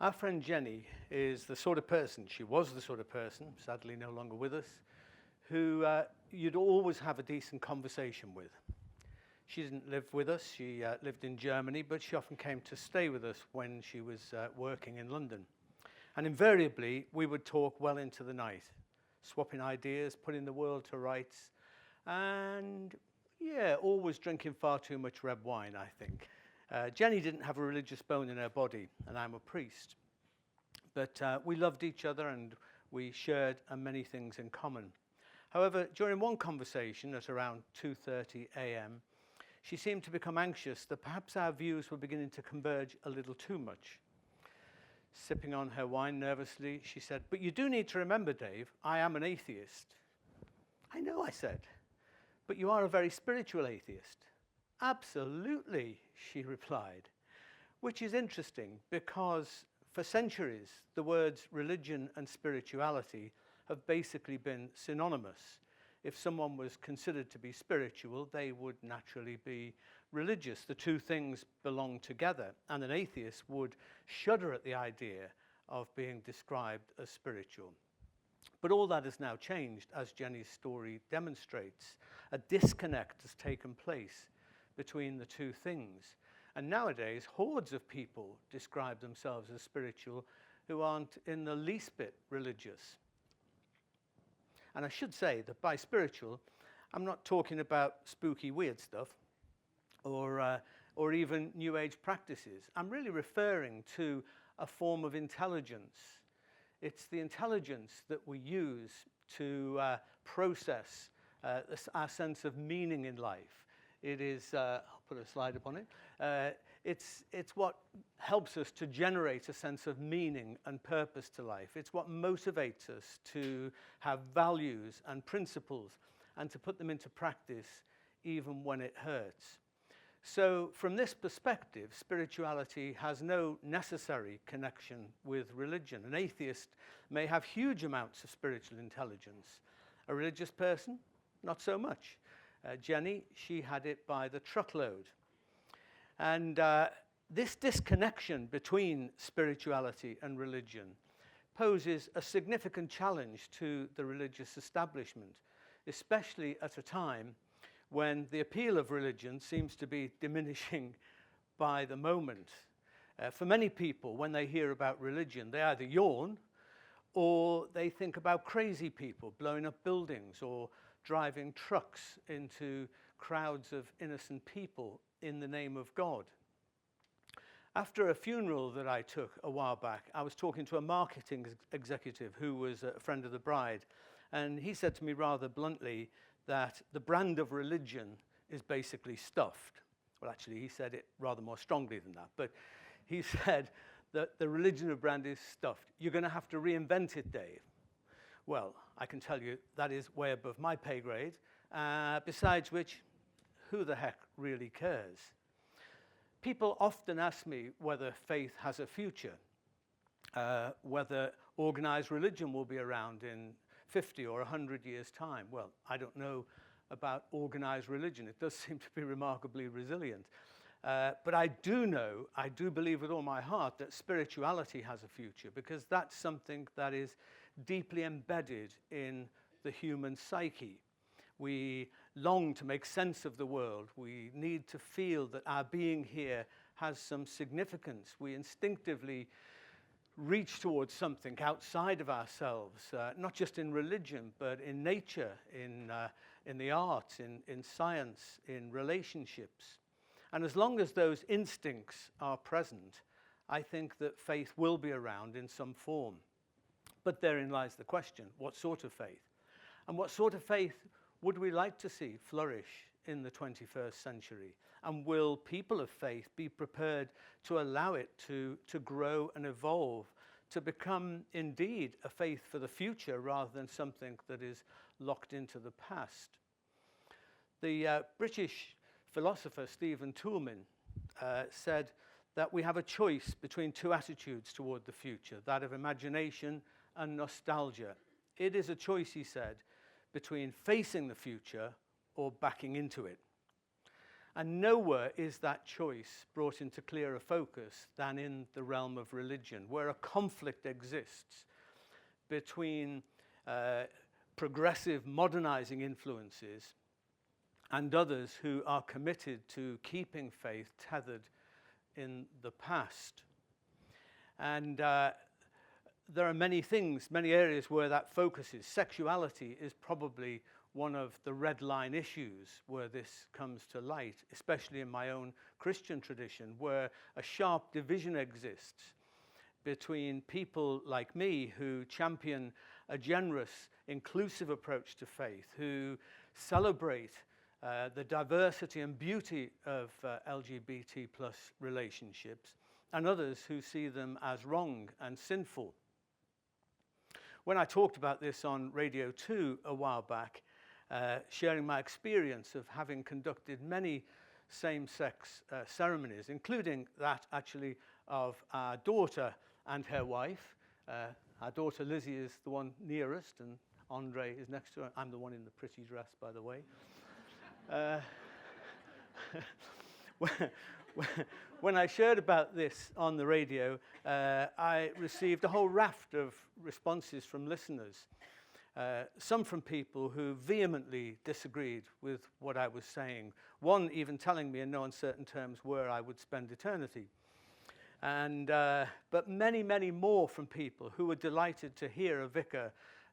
Our friend Jenny is the sort of person, she was the sort of person, sadly no longer with us, who you'd always have a decent conversation with. She didn't live with us, she lived in Germany, but she often came to stay with us when she was working in London. And invariably, we would talk well into the night, swapping ideas, putting the world to rights, and yeah, always drinking far too much red wine, I think. Jenny didn't have a religious bone in her body, and I'm a priest. But we loved each other and we shared many things in common. However, during one conversation at around 2:30 a.m., she seemed to become anxious that perhaps our views were beginning to converge a little too much. Sipping on her wine nervously, she said, "But you do need to remember, Dave, I am an atheist." "I know," I said, "but you are a very spiritual atheist." "Absolutely," she replied, which is interesting because for centuries, the words religion and spirituality have basically been synonymous. If someone was considered to be spiritual, they would naturally be religious. The two things belong together, and an atheist would shudder at the idea of being described as spiritual. But all that has now changed, as Jenny's story demonstrates. A disconnect has taken place between the two things. And nowadays, hordes of people describe themselves as spiritual who aren't in the least bit religious. And I should say that by spiritual, I'm not talking about spooky, weird stuff or even New Age practices. I'm really referring to a form of intelligence. It's the intelligence that we use to process our sense of meaning in life. It is, I'll put a slide up on it, it's what helps us to generate a sense of meaning and purpose to life. It's what motivates us to have values and principles and to put them into practice even when it hurts. So from this perspective, spirituality has no necessary connection with religion. An atheist may have huge amounts of spiritual intelligence. A religious person, not so much. Jenny, she had it by the truckload. And this disconnection between spirituality and religion poses a significant challenge to the religious establishment, especially at a time when the appeal of religion seems to be diminishing by the moment. For many people, when they hear about religion, they either yawn or they think about crazy people blowing up buildings or driving trucks into crowds of innocent people in the name of God. After a funeral that I took a while back, I was talking to a marketing executive who was a friend of the bride, and he said to me rather bluntly that the brand of religion is basically stuffed. Well, actually, he said it rather more strongly than that, but he said that the religion of brand is stuffed. You're going to have to reinvent it, Dave. Well, I can tell you that is way above my pay grade, besides which, who the heck really cares? People often ask me whether faith has a future, whether organized religion will be around in 50 or 100 years' time. Well, I don't know about organized religion. It does seem to be remarkably resilient. But I do believe with all my heart that spirituality has a future, because that's something that is deeply embedded in the human psyche. We long to make sense of the world. We need to feel that our being here has some significance. We instinctively reach towards something outside of ourselves, not just in religion, but in nature, in the arts, in science, in relationships. And as long as those instincts are present, I think that faith will be around in some form. But therein lies the question, what sort of faith? And what sort of faith would we like to see flourish in the 21st century? And will people of faith be prepared to allow it to grow and evolve, to become indeed a faith for the future rather than something that is locked into the past? The British philosopher Stephen Toulmin said that we have a choice between two attitudes toward the future, that of imagination and nostalgia. It is a choice, he said, between facing the future or backing into it. And nowhere is that choice brought into clearer focus than in the realm of religion, where a conflict exists between progressive, modernizing influences and others who are committed to keeping faith tethered in the past. And there are many things, many areas where that focuses. Sexuality is probably one of the red line issues where this comes to light, especially in my own Christian tradition, where a sharp division exists between people like me who champion a generous, inclusive approach to faith, who celebrate the diversity and beauty of LGBT plus relationships, and others who see them as wrong and sinful. When I talked about this on Radio 2 a while back, sharing my experience of having conducted many same-sex ceremonies, including that actually of our daughter and her wife. Our daughter Lizzie is the one nearest, and Andre is next to her. I'm the one in the pretty dress, by the way. When I shared about this on the radio, I received a whole raft of responses from listeners. Some from people who vehemently disagreed with what I was saying. One even telling me in no uncertain terms where I would spend eternity. But many, many more from people who were delighted to hear a vicar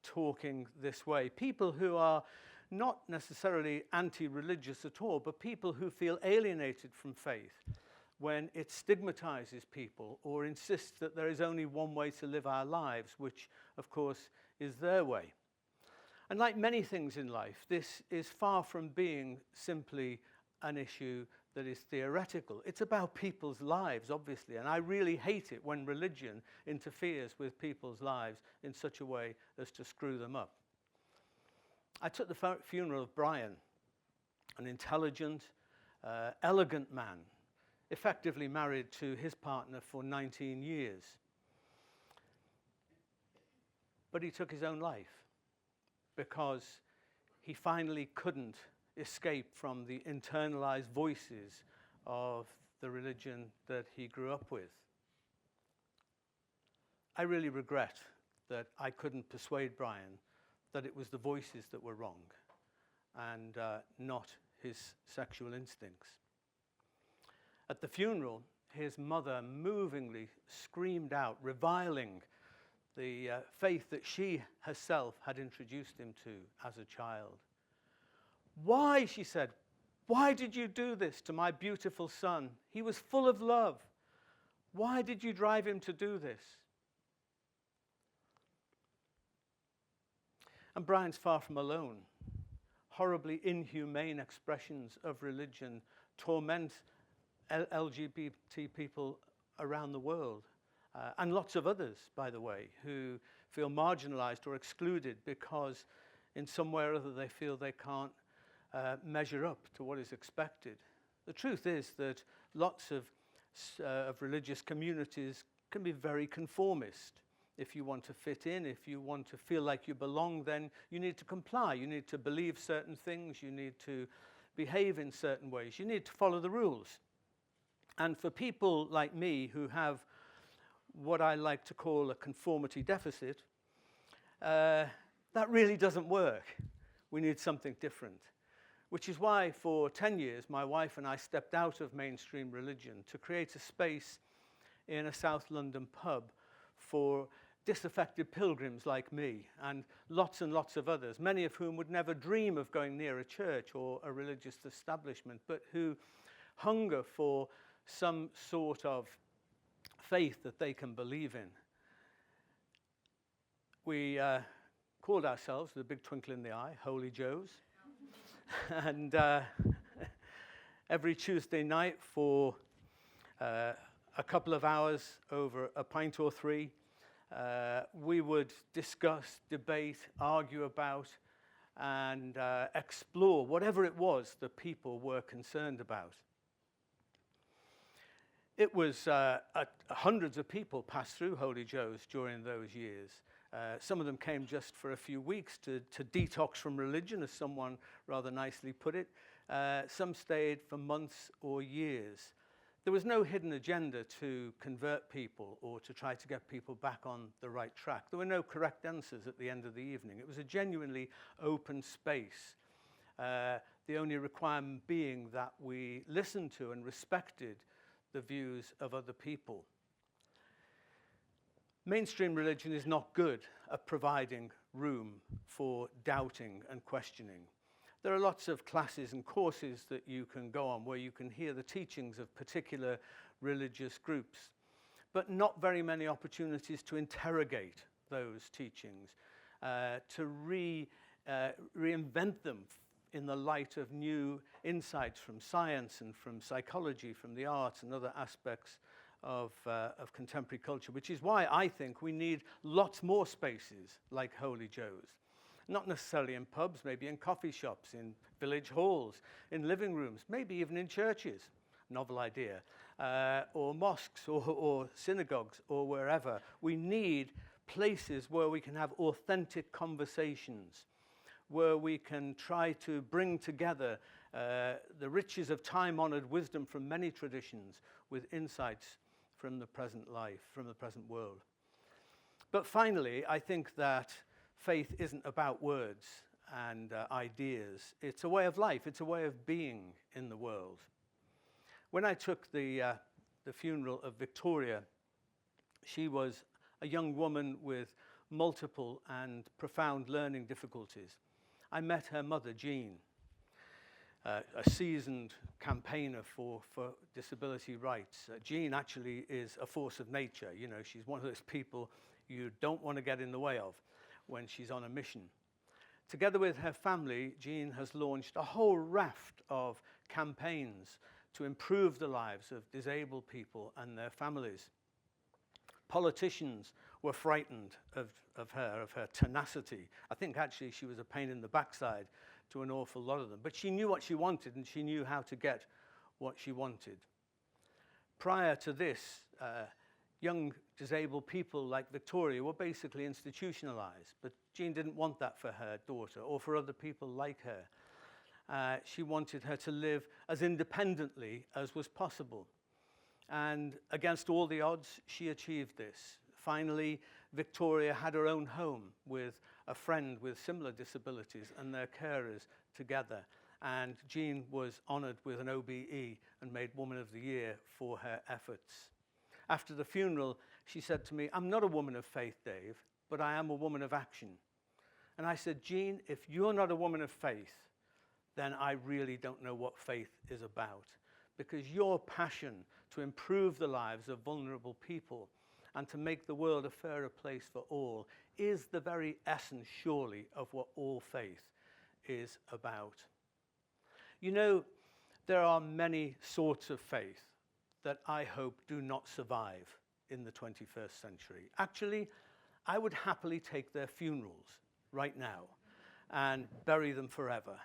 talking this way. People who are not necessarily anti-religious at all, but people who feel alienated from faith when it stigmatizes people or insists that there is only one way to live our lives, which, of course, is their way. And like many things in life, this is far from being simply an issue that is theoretical. It's about people's lives, obviously, and I really hate it when religion interferes with people's lives in such a way as to screw them up. I took the funeral of Brian, an intelligent, elegant man, effectively married to his partner for 19 years. But he took his own life because he finally couldn't escape from the internalized voices of the religion that he grew up with. I really regret that I couldn't persuade Brian that it was the voices that were wrong and not his sexual instincts. At the funeral, his mother movingly screamed out, reviling the faith that she herself had introduced him to as a child. "Why," she said, "why did you do this to my beautiful son? He was full of love. Why did you drive him to do this?" And Brian's far from alone. Horribly inhumane expressions of religion torment LGBT people around the world. And lots of others, by the way, who feel marginalized or excluded because in some way or other they feel they can't measure up to what is expected. The truth is that lots of religious communities can be very conformist. If you want to fit in, if you want to feel like you belong, then you need to comply. You need to believe certain things. You need to behave in certain ways. You need to follow the rules. And for people like me who have what I like to call a conformity deficit, that really doesn't work. We need something different. Which is why for 10 years, my wife and I stepped out of mainstream religion to create a space in a South London pub for disaffected pilgrims like me and lots of others, many of whom would never dream of going near a church or a religious establishment, but who hunger for some sort of faith that they can believe in. We called ourselves, with a big twinkle in the eye, Holy Joes. And every Tuesday night for a couple of hours over a pint or three, we would discuss, debate, argue about, and explore whatever it was that people were concerned about. It was hundreds of people passed through Holy Joe's during those years. Some of them came just for a few weeks to detox from religion, as someone rather nicely put it. Some stayed for months or years. There was no hidden agenda to convert people or to try to get people back on the right track. There were no correct answers at the end of the evening. It was a genuinely open space. The only requirement being that we listened to and respected the views of other people. Mainstream religion is not good at providing room for doubting and questioning. There are lots of classes and courses that you can go on where you can hear the teachings of particular religious groups, but not very many opportunities to interrogate those teachings, to reinvent them in the light of new insights from science and from psychology, from the arts and other aspects of contemporary culture, which is why I think we need lots more spaces like Holy Joe's. Not necessarily in pubs, maybe in coffee shops, in village halls, in living rooms, maybe even in churches, novel idea, or mosques or synagogues or wherever. We need places where we can have authentic conversations, where we can try to bring together the riches of time-honored wisdom from many traditions with insights from the present life, from the present world. But finally, I think that faith isn't about words and ideas. It's a way of life. It's a way of being in the world. When I took the funeral of Victoria, she was a young woman with multiple and profound learning difficulties. I met her mother, Jean, a seasoned campaigner for disability rights. Jean actually is a force of nature. You know, she's one of those people you don't want to get in the way of when she's on a mission. Together with her family, Jean has launched a whole raft of campaigns to improve the lives of disabled people and their families. Politicians were frightened of her tenacity. I think actually she was a pain in the backside to an awful lot of them. But she knew what she wanted and she knew how to get what she wanted. Prior to this, young disabled people like Victoria were basically institutionalized, but Jean didn't want that for her daughter or for other people like her. She wanted her to live as independently as was possible. And against all the odds, she achieved this. Finally, Victoria had her own home with a friend with similar disabilities and their carers together. And Jean was honored with an OBE and made Woman of the Year for her efforts. After the funeral, she said to me, "I'm not a woman of faith, Dave, but I am a woman of action." And I said, "Jean, if you're not a woman of faith, then I really don't know what faith is about. Because your passion to improve the lives of vulnerable people and to make the world a fairer place for all is the very essence, surely, of what all faith is about." You know, there are many sorts of faith that I hope do not survive in the 21st century. Actually, I would happily take their funerals right now and bury them forever.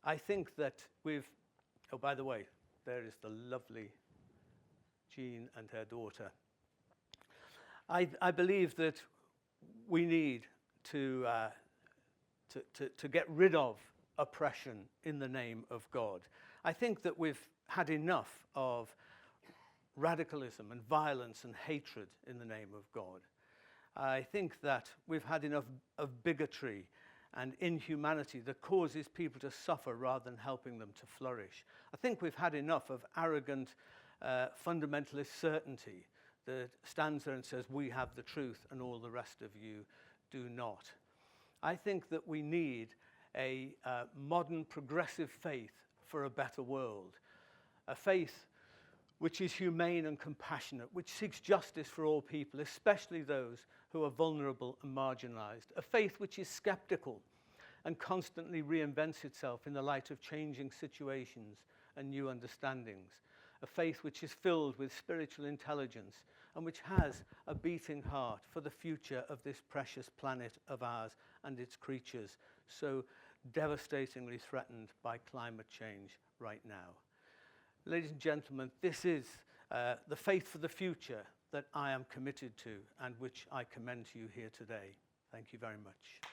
I think that oh, by the way, there is the lovely Jean and her daughter. I believe that we need to get rid of oppression in the name of God. I think that we've had enough of radicalism and violence and hatred in the name of God. I think that we've had enough of bigotry and inhumanity that causes people to suffer rather than helping them to flourish. I think we've had enough of arrogant fundamentalist certainty that stands there and says, "We have the truth and all the rest of you do not." I think that we need a modern progressive faith for a better world, a faith which is humane and compassionate, which seeks justice for all people, especially those who are vulnerable and marginalized, a faith which is skeptical and constantly reinvents itself in the light of changing situations and new understandings, a faith which is filled with spiritual intelligence and which has a beating heart for the future of this precious planet of ours and its creatures, so devastatingly threatened by climate change right now. Ladies and gentlemen, this is the faith for the future that I am committed to and which I commend to you here today. Thank you very much.